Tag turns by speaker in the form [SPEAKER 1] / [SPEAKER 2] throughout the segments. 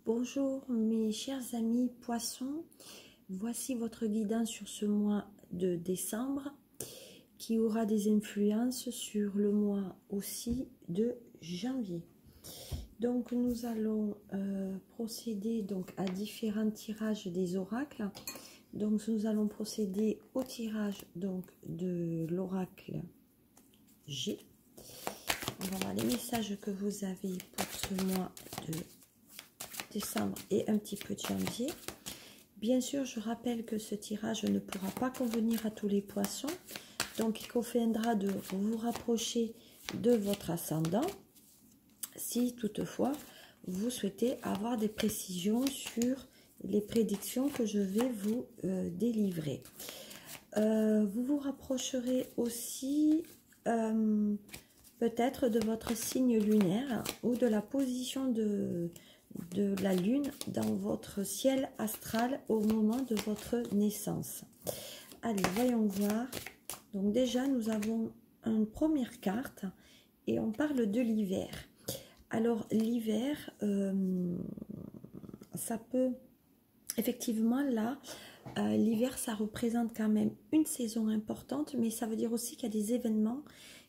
[SPEAKER 1] Bonjour mes chers amis poissons, voici votre guidance sur ce mois de décembre qui aura des influences sur le mois aussi de janvier. Donc nous allons procéder donc à différents tirages des oracles. Donc nous allons procéder au tirage donc de l'oracle G. On va voir les messages que vous avez pour ce mois de décembre et un petit peu de janvier. Bien sûr, je rappelle que ce tirage ne pourra pas convenir à tous les poissons. Donc, il conviendra de vous rapprocher de votre ascendant si toutefois vous souhaitez avoir des précisions sur les prédictions que je vais vous délivrer. Vous vous rapprocherez aussi peut-être de votre signe lunaire ou de la position de la lune dans votre ciel astral au moment de votre naissance. Allez, voyons voir. Donc déjà, nous avons une première carte et on parle de l'hiver. Alors l'hiver, ça peut effectivement là, l'hiver ça représente quand même une saison importante, mais ça veut dire aussi qu'il y a des événements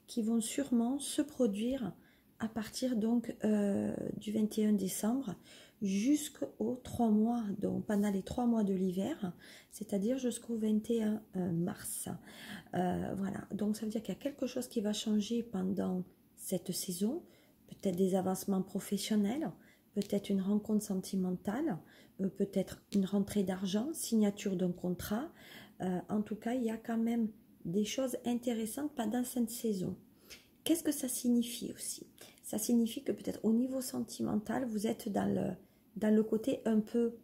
[SPEAKER 1] qui vont sûrement se produire à partir donc du 21 décembre jusqu'aux 3 mois, donc pendant les 3 mois de l'hiver, c'est-à-dire jusqu'au 21 mars. Voilà, donc ça veut dire qu'il y a quelque chose qui va changer pendant cette saison, peut-être des avancements professionnels, peut-être une rencontre sentimentale, peut-être une rentrée d'argent, signature d'un contrat. En tout cas, il y a quand même des choses intéressantes pendant cette saison. Qu'est-ce que ça signifie aussi? Ça signifie que peut-être au niveau sentimental, vous êtes dans le côté un peu,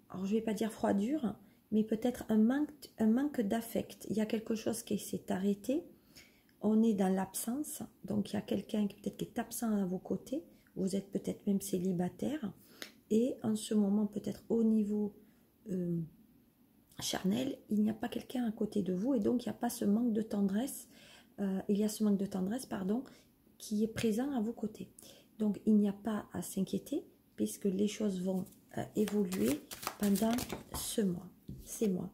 [SPEAKER 1] alors je ne vais pas dire froidure, mais peut-être un manque d'affect. Il y a quelque chose qui s'est arrêté, on est dans l'absence, donc il y a quelqu'un qui peut-être qui est absent à vos côtés, vous êtes peut-être même célibataire, et en ce moment peut-être au niveau charnel, il n'y a pas quelqu'un à côté de vous, et donc il n'y a pas ce manque de tendresse, qui est présent à vos côtés. Donc il n'y a pas à s'inquiéter, puisque les choses vont évoluer pendant ces mois.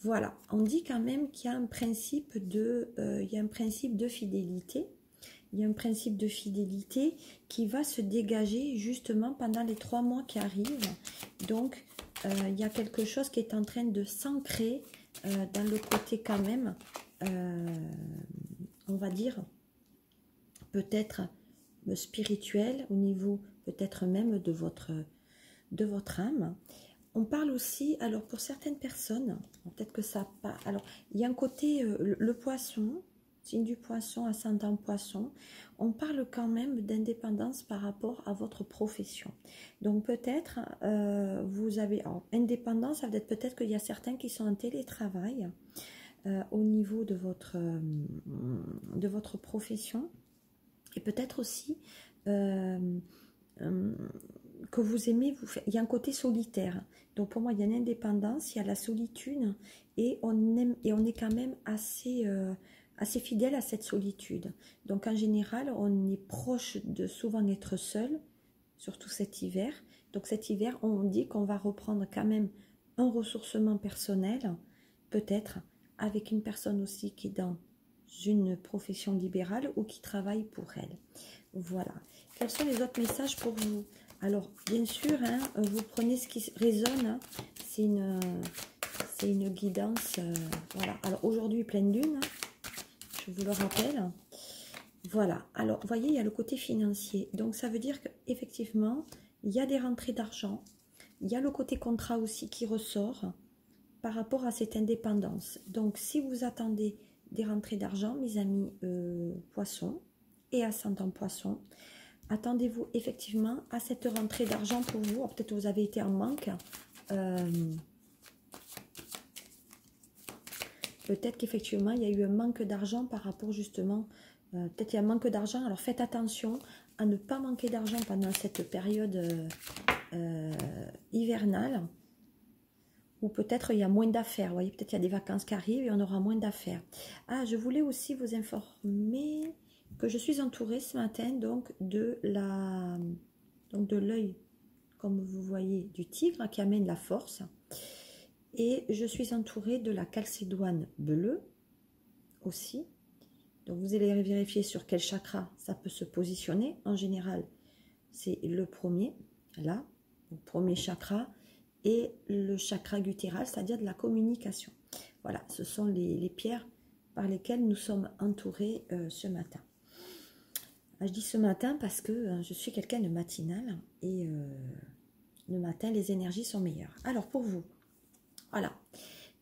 [SPEAKER 1] Voilà, on dit quand même qu'il y a un principe de, fidélité. Il y a un principe de fidélité qui va se dégager justement pendant les 3 mois qui arrivent. Donc, il y a quelque chose qui est en train de s'ancrer dans le côté quand même, on va dire, peut-être spirituel, au niveau peut-être même de votre âme. On parle aussi, alors pour certaines personnes, peut-être que ça pas. Alors, il y a un côté, le poisson, signe du poisson, ascendant poisson, on parle quand même d'indépendance par rapport à votre profession. Donc peut-être, vous avez, alors, indépendance, ça veut dire peut-être qu'il y a certains qui sont en télétravail au niveau de votre profession. Et peut-être aussi que vous aimez, il y a un côté solitaire. Donc pour moi, il y a une indépendance, il y a la solitude, et on est quand même assez fidèle à cette solitude. Donc en général, on est proche de souvent être seul, surtout cet hiver. Donc cet hiver, on dit qu'on va reprendre quand même un ressourcement personnel, peut-être avec une personne aussi qui est dans une profession libérale ou qui travaille pour elle. Voilà. Quels sont les autres messages pour vous? Alors, bien sûr, hein, vous prenez ce qui résonne. Hein. C'est une guidance. Voilà. Alors, aujourd'hui, pleine lune. Hein, je vous le rappelle. Voilà. Alors, vous voyez, il y a le côté financier. Donc, ça veut dire qu'effectivement, il y a des rentrées d'argent. Il y a le côté contrat aussi qui ressort par rapport à cette indépendance. Donc, si vous attendez des rentrées d'argent, mes amis poissons et ascendant poissons, attendez-vous effectivement à cette rentrée d'argent pour vous. Peut-être que vous avez été en manque. Peut-être qu'effectivement, il y a eu un manque d'argent par rapport justement... peut-être qu'il y a un manque d'argent. Alors faites attention à ne pas manquer d'argent pendant cette période hivernale. Ou peut-être il y a moins d'affaires. Vous voyez, peut-être il y a des vacances qui arrivent et on aura moins d'affaires. Ah, je voulais aussi vous informer que je suis entourée ce matin donc de l'œil comme vous voyez, du tigre qui amène la force. Et je suis entourée de la calcédoine bleue aussi. Donc vous allez vérifier sur quel chakra ça peut se positionner. En général, c'est le premier, là, le premier chakra, et le chakra guttural, c'est-à-dire de la communication. Voilà, ce sont les pierres par lesquelles nous sommes entourés ce matin. Je dis ce matin parce que je suis quelqu'un de matinal et le matin, les énergies sont meilleures. Alors, pour vous, voilà.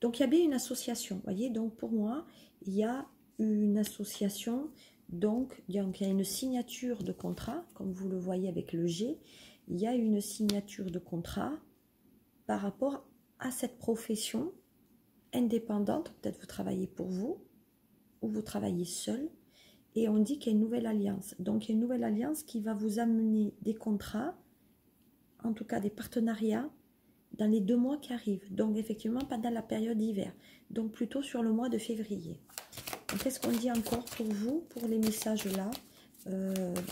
[SPEAKER 1] Donc, il y a bien une association, voyez. Donc, pour moi, il y a une association. Donc, il y a une signature de contrat, comme vous le voyez avec le G. Il y a une signature de contrat par rapport à cette profession indépendante. Peut-être vous travaillez pour vous ou vous travaillez seul. Et on dit qu'il y a une nouvelle alliance. Donc, il y a une nouvelle alliance qui va vous amener des contrats, en tout cas des partenariats, dans les 2 mois qui arrivent. Donc, effectivement, pendant la période d'hiver. Donc, plutôt sur le mois de février. Qu'est-ce qu'on dit encore pour vous, pour les messages là?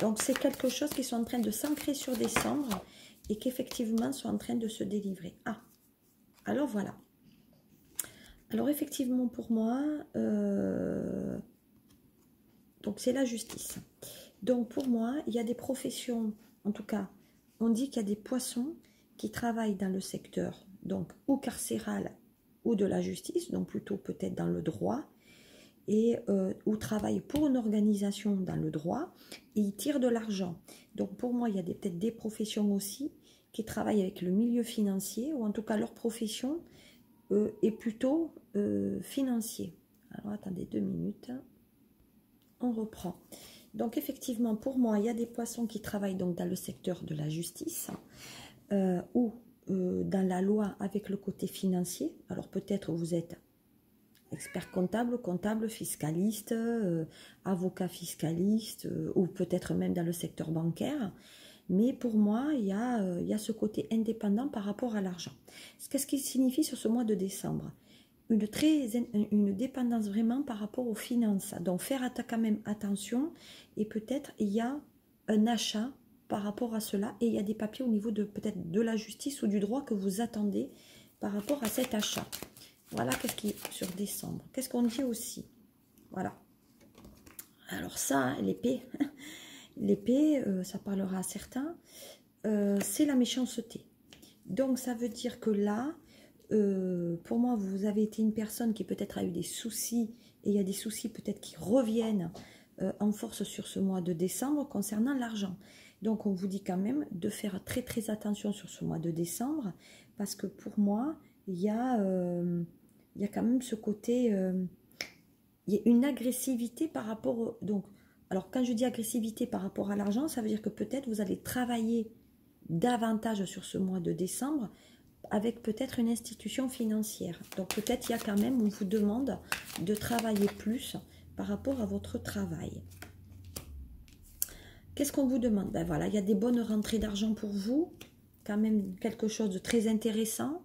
[SPEAKER 1] Donc, c'est quelque chose qui sont en train de s'ancrer sur décembre et qu'effectivement sont en train de se délivrer. Ah, alors voilà. Alors, effectivement, pour moi... donc, c'est la justice. Donc, pour moi, il y a des professions, en tout cas, on dit qu'il y a des poissons qui travaillent dans le secteur, donc, ou carcéral, ou de la justice, donc plutôt peut-être dans le droit, et ou travaillent pour une organisation dans le droit, et ils tirent de l'argent. Donc, pour moi, il y a peut-être des professions aussi qui travaillent avec le milieu financier, ou en tout cas, leur profession est plutôt financier. Alors, attendez 2 minutes. On reprend. Donc effectivement, pour moi, il y a des poissons qui travaillent donc dans le secteur de la justice ou dans la loi avec le côté financier. Alors peut-être vous êtes expert comptable, fiscaliste, avocat fiscaliste ou peut-être même dans le secteur bancaire. Mais pour moi, il y a ce côté indépendant par rapport à l'argent. Qu'est-ce qui signifie sur ce mois de décembre? Une dépendance vraiment par rapport aux finances. Donc faire quand même attention et peut-être il y a un achat par rapport à cela et il y a des papiers au niveau de peut-être de la justice ou du droit que vous attendez par rapport à cet achat. Voilà qu'est-ce qui est sur décembre. Qu'est-ce qu'on dit aussi? Voilà. Alors ça, hein, l'épée, l'épée, ça parlera à certains, c'est la méchanceté. Donc ça veut dire que là, pour moi, vous avez été une personne qui peut-être a eu des soucis, et il y a des soucis peut-être qui reviennent en force sur ce mois de décembre concernant l'argent. Donc, on vous dit quand même de faire très très attention sur ce mois de décembre, parce que pour moi, il y a quand même ce côté, il y a une agressivité par rapport, donc, alors quand je dis agressivité par rapport à l'argent, ça veut dire que peut-être vous allez travailler davantage sur ce mois de décembre, avec peut-être une institution financière. Donc peut-être il y a quand même, on vous demande de travailler plus par rapport à votre travail. Qu'est-ce qu'on vous demande? Ben voilà, il y a des bonnes rentrées d'argent pour vous, quand même quelque chose de très intéressant.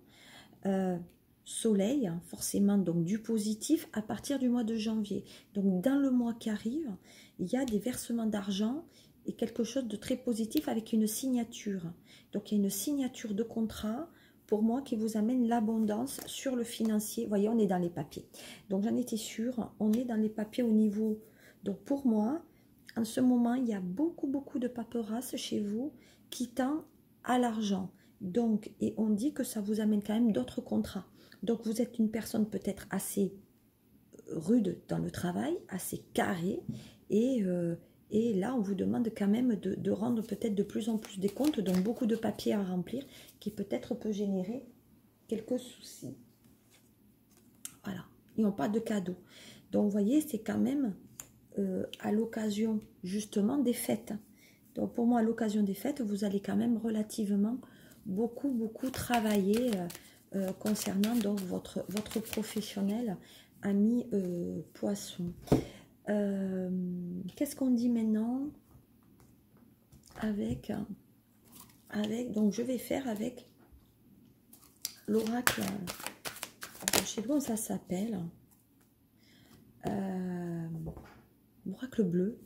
[SPEAKER 1] Soleil, forcément donc du positif à partir du mois de janvier. Donc dans le mois qui arrive, il y a des versements d'argent et quelque chose de très positif avec une signature. Donc il y a une signature de contrat pour moi qui vous amène l'abondance sur le financier. Vous voyez, on est dans les papiers. Donc j'en étais sûre, on est dans les papiers au niveau. Donc pour moi, en ce moment, il y a beaucoup de paperasse chez vous qui tend à l'argent. Donc, et on dit que ça vous amène quand même d'autres contrats. Donc vous êtes une personne peut-être assez rude dans le travail, assez carrée, et là on vous demande quand même de rendre peut-être de plus en plus des comptes, donc beaucoup de papiers à remplir, qui peut-être peut générer quelques soucis. Voilà, ils n'ont pas de cadeau. Donc vous voyez, c'est quand même à l'occasion justement des fêtes. Donc pour moi, à l'occasion des fêtes, vous allez quand même relativement beaucoup travailler concernant donc votre professionnel ami poisson. Qu'est-ce qu'on dit maintenant avec donc je vais faire avec l'oracle, je sais pas comment ça s'appelle, l'oracle bleu.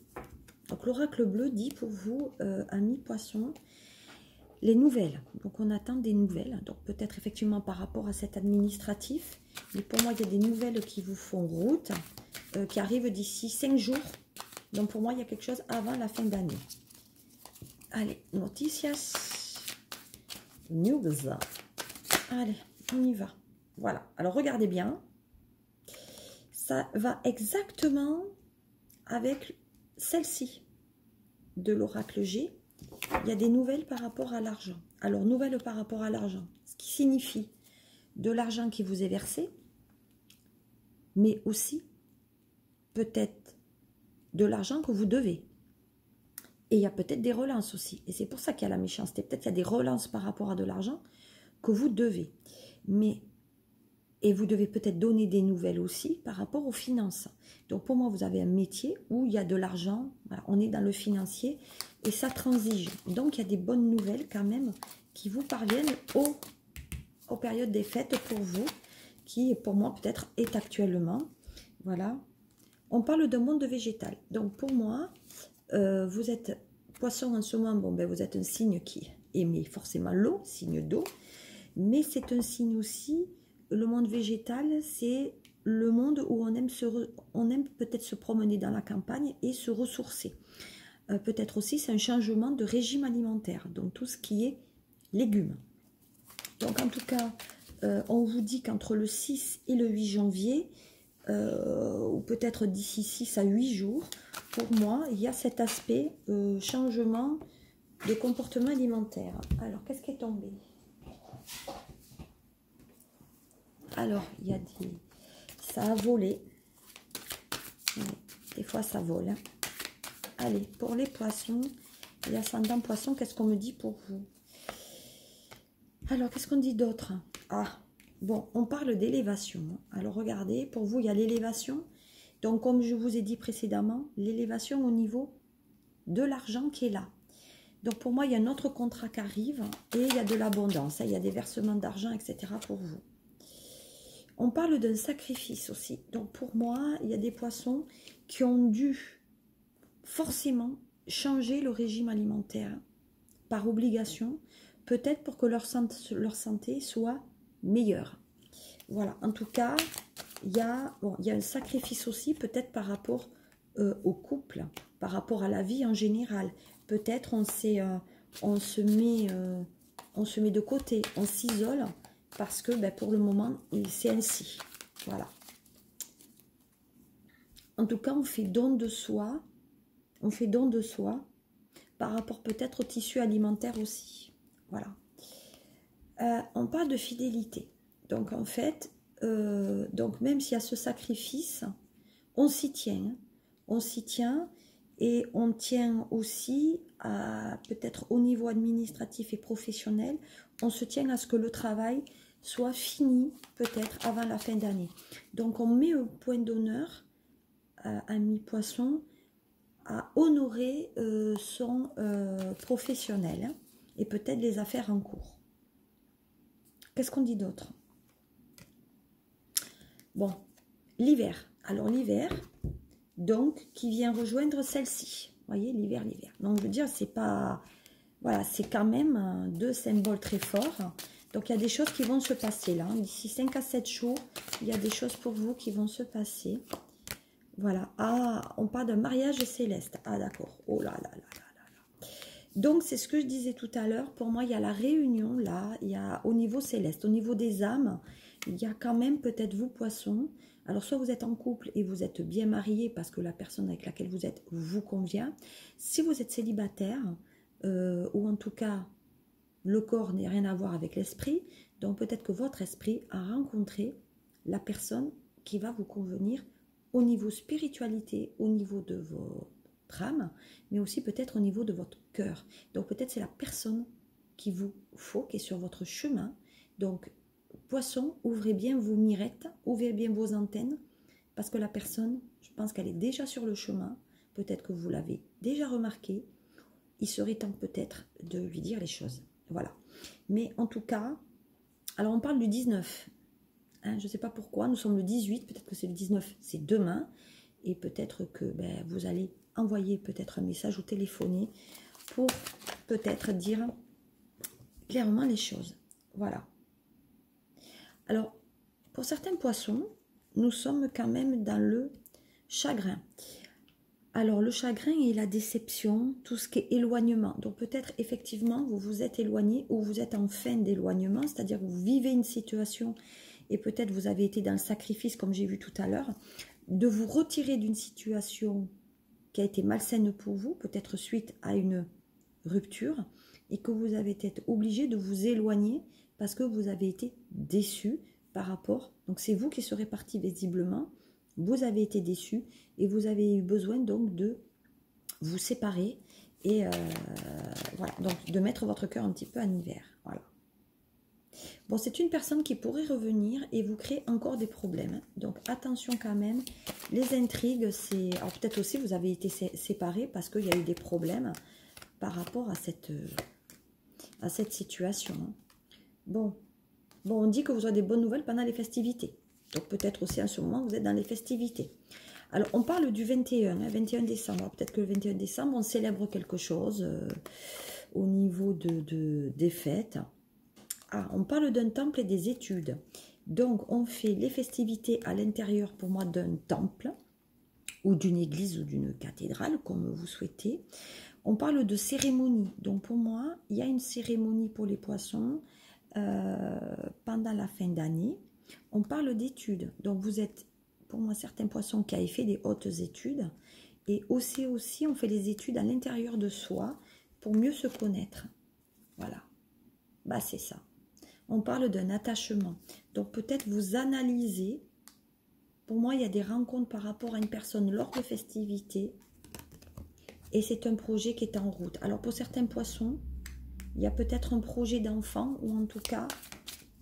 [SPEAKER 1] Donc l'oracle bleu dit pour vous, amis poissons, Les nouvelles, donc on attend des nouvelles, donc peut-être effectivement par rapport à cet administratif, mais pour moi il y a des nouvelles qui vous font route, qui arrivent d'ici 5 jours, donc pour moi il y a quelque chose avant la fin d'année. Allez, noticias, news, allez, on y va, voilà, alors regardez bien, ça va exactement avec celle-ci de l'oracle G. Il y a des nouvelles par rapport à l'argent. Alors, nouvelles par rapport à l'argent, ce qui signifie de l'argent qui vous est versé, mais aussi peut-être de l'argent que vous devez. Et il y a peut-être des relances aussi. Et c'est pour ça qu'il y a la méchanceté. Peut-être qu'il y a des relances par rapport à de l'argent que vous devez. Et vous devez peut-être donner des nouvelles aussi par rapport aux finances. Donc pour moi, vous avez un métier où il y a de l'argent, voilà, on est dans le financier et ça transige. Donc il y a des bonnes nouvelles quand même qui vous parviennent aux périodes des fêtes pour vous, qui pour moi peut-être est actuellement. Voilà. On parle d'un monde végétal. Donc pour moi, vous êtes poisson en ce moment, bon, ben, vous êtes un signe qui émet forcément l'eau, signe d'eau, mais c'est un signe aussi... Le monde végétal, c'est le monde où on aime peut-être se promener dans la campagne et se ressourcer. Peut-être aussi, c'est un changement de régime alimentaire, donc tout ce qui est légumes. Donc en tout cas, on vous dit qu'entre le 6 et le 8 janvier, ou peut-être d'ici 6 à 8 jours, pour moi, il y a cet aspect changement de comportement alimentaire. Alors, qu'est-ce qui est tombé ? Alors, il y a des... Ça a volé. Des fois, ça vole. Hein. Allez, pour les poissons, les ascendants poissons, qu'est-ce qu'on me dit pour vous? Alors, qu'est-ce qu'on dit d'autre? Ah, bon, on parle d'élévation. Alors, regardez, pour vous, il y a l'élévation. Donc, comme je vous ai dit précédemment, l'élévation au niveau de l'argent qui est là. Donc, pour moi, il y a un autre contrat qui arrive et il y a de l'abondance. Il y a des versements d'argent, etc. pour vous. On parle d'un sacrifice aussi. Donc pour moi, il y a des poissons qui ont dû forcément changer le régime alimentaire par obligation, peut-être pour que leur santé soit meilleure. Voilà, en tout cas, il y a un sacrifice aussi, peut-être par rapport au couple, par rapport à la vie en général. Peut-être on se met de côté, on s'isole, parce que ben, pour le moment, c'est ainsi. Voilà. En tout cas, on fait don de soi. On fait don de soi par rapport peut-être au tissu alimentaire aussi. Voilà. On parle de fidélité. Donc en fait, donc même s'il y a ce sacrifice, on s'y tient. On s'y tient et on tient aussi à peut-être au niveau administratif et professionnel, on se tient à ce que le travail soit fini peut-être avant la fin d'année. Donc on met un point d'honneur à mi-poisson à honorer son professionnel hein, et peut-être les affaires en cours. Qu'est-ce qu'on dit d'autre? Bon, l'hiver. Alors l'hiver, donc, qui vient rejoindre celle-ci. Vous voyez, l'hiver, l'hiver. Donc je veux dire, c'est pas... Voilà, c'est quand même deux symboles très forts. Donc, il y a des choses qui vont se passer là. D'ici 5 à 7 jours, il y a des choses pour vous qui vont se passer. Voilà. Ah, on parle d'un mariage céleste. Ah, d'accord. Oh là là là là là. Donc, c'est ce que je disais tout à l'heure. Pour moi, il y a la réunion là. Il y a au niveau céleste, au niveau des âmes, il y a quand même peut-être vous, poissons. Alors, soit vous êtes en couple et vous êtes bien marié parce que la personne avec laquelle vous êtes vous convient. Si vous êtes célibataire, ou en tout cas... Le corps n'a rien à voir avec l'esprit, donc peut-être que votre esprit a rencontré la personne qui va vous convenir au niveau spiritualité, au niveau de votre âme, mais aussi peut-être au niveau de votre cœur. Donc peut-être c'est la personne qu'il vous faut, qui est sur votre chemin. Donc poisson, ouvrez bien vos mirettes, ouvrez bien vos antennes, parce que la personne, je pense qu'elle est déjà sur le chemin, peut-être que vous l'avez déjà remarqué, il serait temps peut-être de lui dire les choses. Voilà. Mais en tout cas, alors on parle du 19. Hein, je ne sais pas pourquoi, nous sommes le 18, peut-être que c'est le 19, c'est demain. Et peut-être que ben, vous allez envoyer peut-être un message ou téléphoner pour peut-être dire clairement les choses. Voilà. Alors, pour certains poissons, nous sommes quand même dans le chagrin. Alors, le chagrin et la déception, tout ce qui est éloignement. Donc, peut-être, effectivement, vous vous êtes éloigné ou vous êtes en fin d'éloignement, c'est-à-dire que vous vivez une situation et peut-être vous avez été dans le sacrifice, comme j'ai vu tout à l'heure, de vous retirer d'une situation qui a été malsaine pour vous, peut-être suite à une rupture, et que vous avez été obligé de vous éloigner parce que vous avez été déçu par rapport. Donc, c'est vous qui serez parti visiblement. Vous avez été déçu et vous avez eu besoin donc de vous séparer et voilà, donc de mettre votre cœur un petit peu en hiver. Voilà. Bon, c'est une personne qui pourrait revenir et vous créer encore des problèmes. Donc attention quand même, les intrigues, c'est... Alors peut-être aussi vous avez été séparés parce qu'il y a eu des problèmes par rapport à cette situation. Bon, on dit que vous aurez des bonnes nouvelles pendant les festivités. Donc peut-être aussi en ce moment, vous êtes dans les festivités. Alors on parle du 21, 21 décembre. Peut-être que le 21 décembre, on célèbre quelque chose au niveau des fêtes. Ah, on parle d'un temple et des études. Donc on fait les festivités à l'intérieur pour moi d'un temple ou d'une église ou d'une cathédrale, comme vous souhaitez. On parle de cérémonie. Donc pour moi, il y a une cérémonie pour les poissons pendant la fin d'année. On parle d'études. Donc vous êtes, pour moi, certains poissons qui avaient fait des hautes études. Et aussi, on fait les études à l'intérieur de soi pour mieux se connaître. Voilà. Bah, c'est ça. On parle d'un attachement. Donc peut-être vous analysez. Pour moi, il y a des rencontres par rapport à une personne lors de festivités. Et c'est un projet qui est en route. Alors pour certains poissons, il y a peut-être un projet d'enfant, ou en tout cas,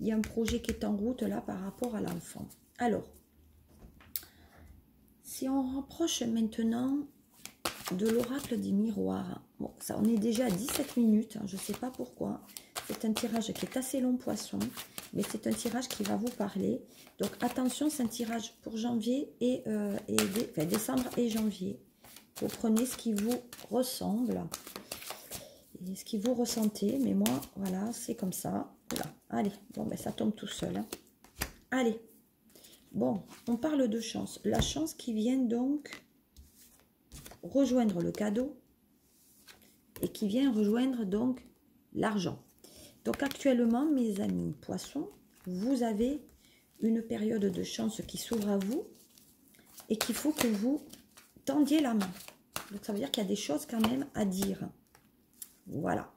[SPEAKER 1] il y a un projet qui est en route là par rapport à l'enfant. Alors, si on rapproche maintenant de l'oracle des miroirs, bon, ça on est déjà à 17 minutes, je ne sais pas pourquoi. C'est un tirage qui est assez long, poisson, mais c'est un tirage qui va vous parler. Donc attention, c'est un tirage pour janvier et décembre et janvier. Vous prenez ce qui vous ressemble et ce qui vous ressentez, mais moi, voilà, c'est comme ça. Voilà. Allez, bon, ben ça tombe tout seul. Hein. Allez, bon, on parle de chance. La chance qui vient donc rejoindre le cadeau et qui vient rejoindre donc l'argent. Donc actuellement, mes amis poissons, vous avez une période de chance qui s'ouvre à vous et qu'il faut que vous tendiez la main. Donc ça veut dire qu'il y a des choses quand même à dire. Voilà.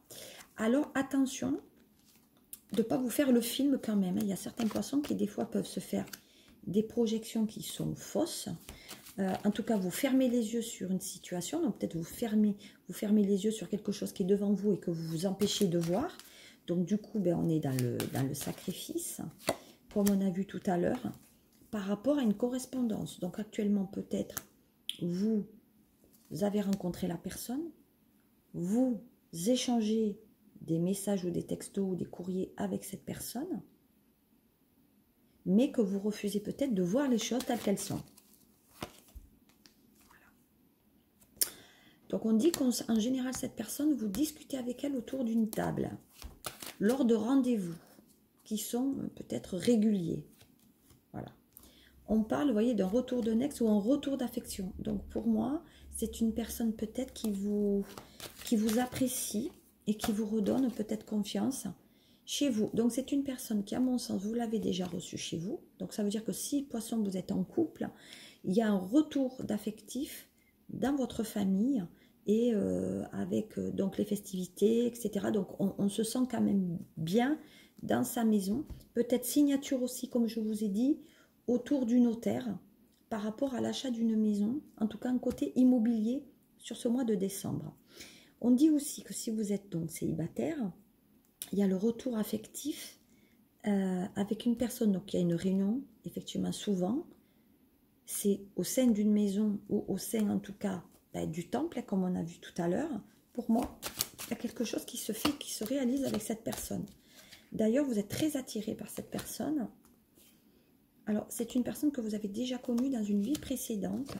[SPEAKER 1] Alors attention de ne pas vous faire le film quand même. Il y a certains poissons qui des fois peuvent se faire des projections qui sont fausses. En tout cas, vous fermez les yeux sur une situation. Donc peut-être vous fermez les yeux sur quelque chose qui est devant vous et que vous vous empêchez de voir. Donc du coup, ben, on est dans le sacrifice, comme on a vu tout à l'heure, par rapport à une correspondance. Donc actuellement, peut-être, vous avez rencontré la personne, vous échangez des messages ou des textos ou des courriers avec cette personne, mais que vous refusez peut-être de voir les choses telles qu'elles sont. Voilà. Donc on dit qu'en général, cette personne, vous discutez avec elle autour d'une table, lors de rendez-vous qui sont peut-être réguliers. Voilà. On parle, vous voyez, d'un retour de nex ou un retour d'affection. Donc pour moi, c'est une personne peut-être qui vous apprécie et qui vous redonne peut-être confiance chez vous. Donc c'est une personne qui, à mon sens, vous l'avez déjà reçue chez vous. Donc ça veut dire que si, poisson, vous êtes en couple, il y a un retour d'affectif dans votre famille et avec donc les festivités, etc. Donc on se sent quand même bien dans sa maison. Peut-être signature aussi, comme je vous ai dit, autour du notaire par rapport à l'achat d'une maison, en tout cas un côté immobilier sur ce mois de décembre. On dit aussi que si vous êtes donc célibataire, il y a le retour affectif avec une personne. Donc il y a une réunion, effectivement souvent, c'est au sein d'une maison ou au sein en tout cas du temple, comme on a vu tout à l'heure. Pour moi, il y a quelque chose qui se fait, qui se réalise avec cette personne. D'ailleurs, vous êtes très attiré par cette personne. Alors, c'est une personne que vous avez déjà connue dans une vie précédente.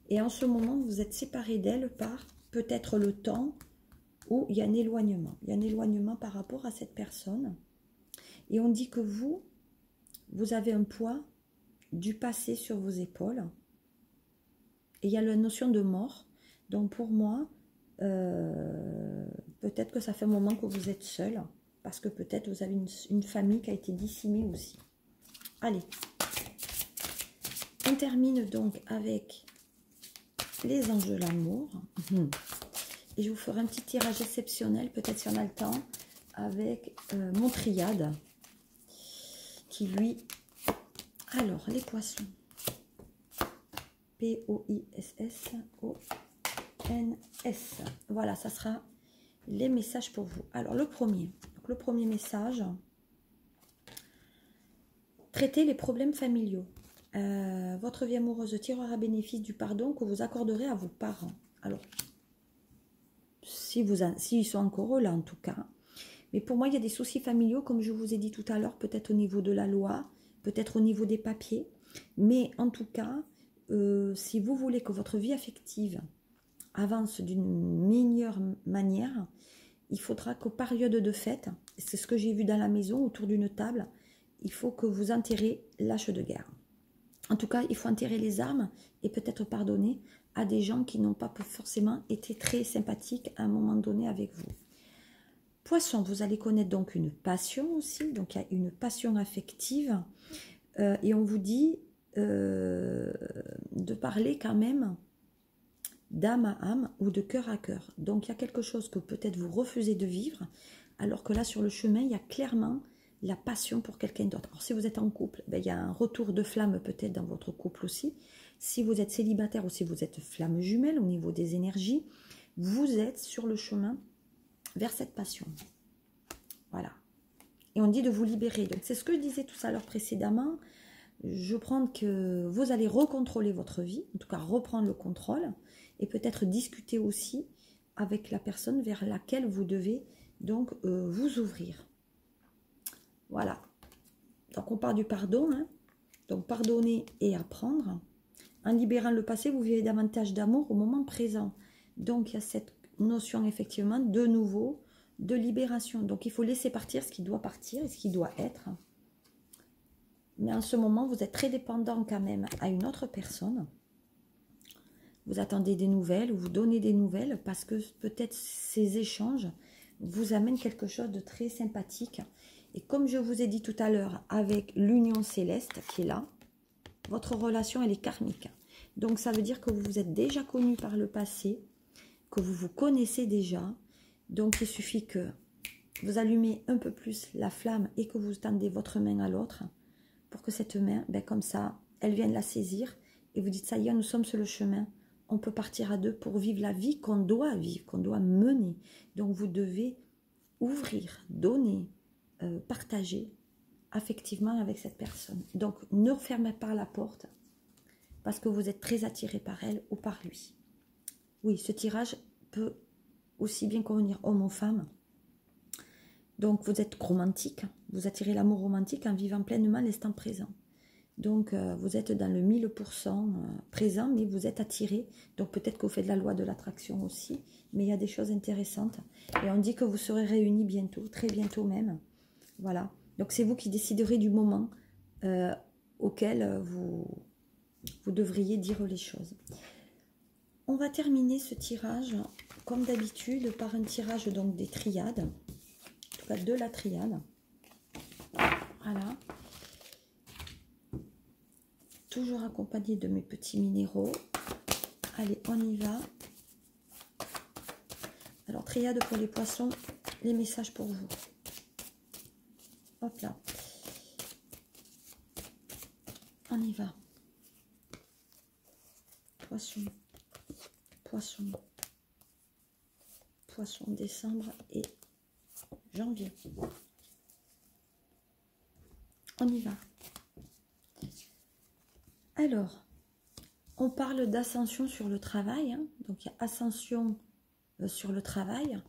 [SPEAKER 1] Et en ce moment, vous êtes séparé d'elle par peut-être le temps ou il y a un éloignement. Il y a un éloignement par rapport à cette personne. Et on dit que vous avez un poids du passé sur vos épaules. Et il y a la notion de mort. Donc pour moi, peut-être que ça fait un moment que vous êtes seul. Parce que peut-être vous avez une famille qui a été décimée aussi. Allez. On termine donc avec les anges de l'amour. Et je vous ferai un petit tirage exceptionnel, peut-être si on a le temps, avec mon triade. Qui lui... Alors, les poissons. P-O-I-S-S-O-N-S. Voilà, ça sera les messages pour vous. Alors, le premier. Donc, le premier message. Traitez les problèmes familiaux. Votre vie amoureuse tirera bénéfice du pardon que vous accorderez à vos parents. Alors, s'ils sont encore là en tout cas. Mais pour moi, il y a des soucis familiaux, comme je vous ai dit tout à l'heure, peut-être au niveau de la loi, peut-être au niveau des papiers. Mais en tout cas, si vous voulez que votre vie affective avance d'une meilleure manière, il faudra qu'aux périodes de fête, c'est ce que j'ai vu dans la maison, autour d'une table, il faut que vous enterrez l'âge de guerre. En tout cas, il faut enterrer les armes et peut-être pardonner à des gens qui n'ont pas forcément été très sympathiques à un moment donné avec vous. Poisson, vous allez connaître donc une passion aussi, donc il y a une passion affective et on vous dit de parler quand même d'âme à âme ou de cœur à cœur. Donc il y a quelque chose que peut-être vous refusez de vivre, alors que là sur le chemin, il y a clairement la passion pour quelqu'un d'autre. Alors si vous êtes en couple, ben, il y a un retour de flamme peut-être dans votre couple aussi. Si vous êtes célibataire ou si vous êtes flamme jumelle au niveau des énergies, vous êtes sur le chemin vers cette passion. Voilà. Et on dit de vous libérer. Donc c'est ce que je disais tout à l'heure précédemment. Je prends que vous allez recontrôler votre vie, en tout cas reprendre le contrôle, et peut-être discuter aussi avec la personne vers laquelle vous devez donc vous ouvrir. Voilà. Donc on part du pardon, hein. Donc pardonner et apprendre. En libérant le passé, vous vivez davantage d'amour au moment présent. Donc il y a cette notion effectivement de nouveau, de libération. Donc il faut laisser partir ce qui doit partir et ce qui doit être. Mais en ce moment, vous êtes très dépendant quand même à une autre personne. Vous attendez des nouvelles ou vous donnez des nouvelles parce que peut-être ces échanges vous amènent quelque chose de très sympathique. Et comme je vous ai dit tout à l'heure, avec l'union céleste qui est là, votre relation elle est karmique. Donc ça veut dire que vous vous êtes déjà connu par le passé, que vous vous connaissez déjà. Donc il suffit que vous allumez un peu plus la flamme et que vous tendez votre main à l'autre pour que cette main, ben comme ça, elle vienne la saisir et vous dites ça y est, nous sommes sur le chemin. On peut partir à deux pour vivre la vie qu'on doit vivre, qu'on doit mener. Donc vous devez ouvrir, donner, partager affectivement avec cette personne. Donc ne refermez pas la porte parce que vous êtes très attiré par elle ou par lui. Oui, ce tirage peut aussi bien convenir homme ou femme. Donc vous êtes romantique, vous attirez l'amour romantique en vivant pleinement l'instant présent. Donc vous êtes dans le 1000% présent, mais vous êtes attiré. Donc peut-être que vous faites la loi de l'attraction aussi, mais il y a des choses intéressantes. Et on dit que vous serez réunis bientôt, très bientôt même. Voilà. Donc c'est vous qui déciderez du moment auquel vous devriez dire les choses. On va terminer ce tirage, comme d'habitude, par un tirage donc des triades. En tout cas de la triade. Voilà. Toujours accompagné de mes petits minéraux. Allez, on y va. Alors, triade pour les poissons, les messages pour vous. Hop là. On y va. Poisson, poisson, poisson, décembre et janvier. On y va. Alors, on parle d'ascension sur le travail. Hein. Donc, il y a ascension sur le travail.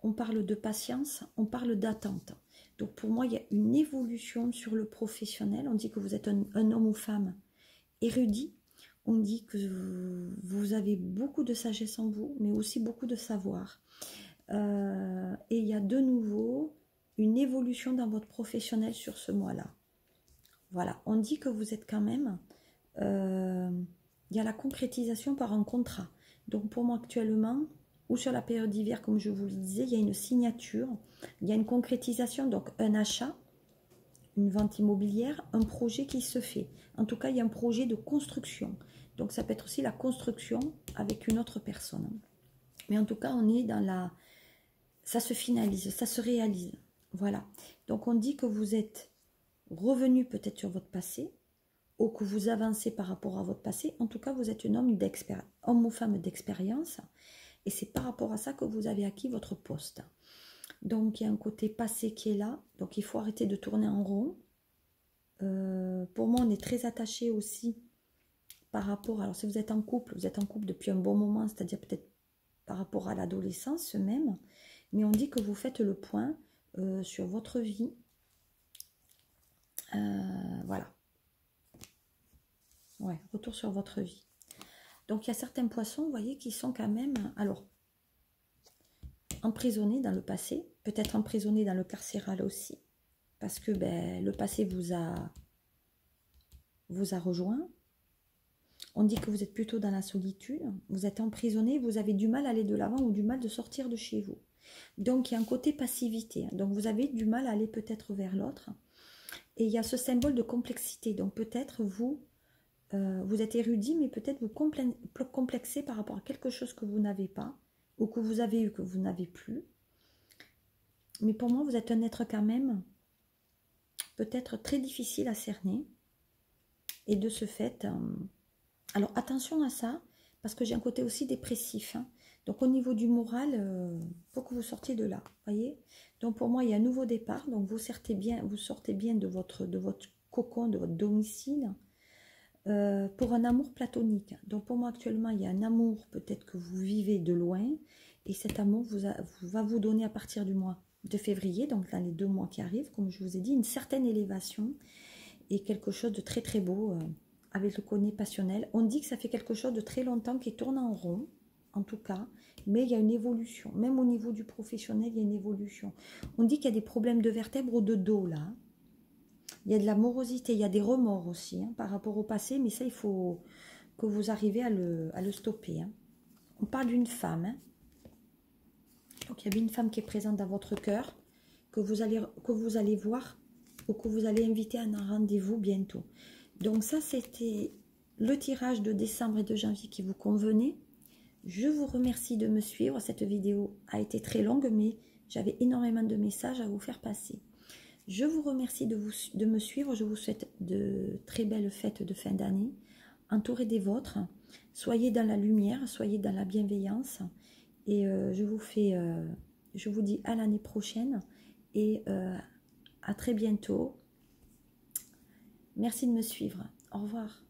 [SPEAKER 1] On parle de patience. On parle d'attente. Donc, pour moi, il y a une évolution sur le professionnel. On dit que vous êtes un homme ou femme érudit. On dit que vous avez beaucoup de sagesse en vous, mais aussi beaucoup de savoir. Et il y a de nouveau une évolution dans votre professionnel sur ce mois-là. Voilà, on dit que vous êtes quand même... il y a la concrétisation par un contrat. Donc pour moi actuellement, ou sur la période d'hiver, comme je vous le disais, il y a une signature, il y a une concrétisation, donc un achat, une vente immobilière, un projet qui se fait. En tout cas, il y a un projet de construction. Donc ça peut être aussi la construction avec une autre personne. Mais en tout cas, on est dans la... Ça se finalise, ça se réalise. Voilà. Donc on dit que vous êtes revenu peut-être sur votre passé, ou que vous avancez par rapport à votre passé. En tout cas, vous êtes un homme ou femme d'expérience. Et c'est par rapport à ça que vous avez acquis votre poste. Donc, il y a un côté passé qui est là. Donc, il faut arrêter de tourner en rond. Pour moi, on est très attaché aussi par rapport... Alors, si vous êtes en couple depuis un bon moment, c'est-à-dire peut-être par rapport à l'adolescence même. Mais on dit que vous faites le point sur votre vie. Voilà. Ouais, retour sur votre vie. Donc, il y a certains poissons, vous voyez, qui sont quand même... Alors, emprisonnés dans le passé, peut-être emprisonnés dans le carcéral aussi, parce que ben, le passé vous a rejoint. On dit que vous êtes plutôt dans la solitude, vous êtes emprisonné, vous avez du mal à aller de l'avant ou du mal de sortir de chez vous. Donc, il y a un côté passivité. Donc, vous avez du mal à aller peut-être vers l'autre. Et il y a ce symbole de complexité. Donc, peut-être vous êtes érudit, mais peut-être vous complexez par rapport à quelque chose que vous n'avez pas, ou que vous avez eu, que vous n'avez plus. Mais pour moi, vous êtes un être quand même peut-être très difficile à cerner. Et de ce fait, alors attention à ça, parce que j'ai un côté aussi dépressif. Hein. Donc au niveau du moral, il faut que vous sortiez de là. Voyez. Donc pour moi, il y a un nouveau départ. Donc vous sortez bien de votre cocon, de votre domicile, pour un amour platonique. Donc pour moi, actuellement, il y a un amour peut-être que vous vivez de loin. Et cet amour va vous donner à partir du mois de février, donc dans les 2 mois qui arrivent, comme je vous ai dit, une certaine élévation et quelque chose de très très beau avec le côté passionnel. On dit que ça fait quelque chose de très longtemps qui tourne en rond, en tout cas, mais il y a une évolution. Même au niveau du professionnel, il y a une évolution. On dit qu'il y a des problèmes de vertèbres ou de dos là. Il y a de la morosité, il y a des remords aussi hein, par rapport au passé, mais ça, il faut que vous arrivez à le stopper. Hein. On parle d'une femme, hein. Donc, il y a bien une femme qui est présente dans votre cœur, que vous allez voir ou que vous allez inviter à un rendez-vous bientôt. Donc, ça, c'était le tirage de décembre et de janvier qui vous convenait. Je vous remercie de me suivre. Cette vidéo a été très longue, mais j'avais énormément de messages à vous faire passer. Je vous remercie de me suivre. Je vous souhaite de très belles fêtes de fin d'année. Entourez des vôtres. Soyez dans la lumière, soyez dans la bienveillance. Et je vous dis à l'année prochaine et à très bientôt. Merci de me suivre. Au revoir.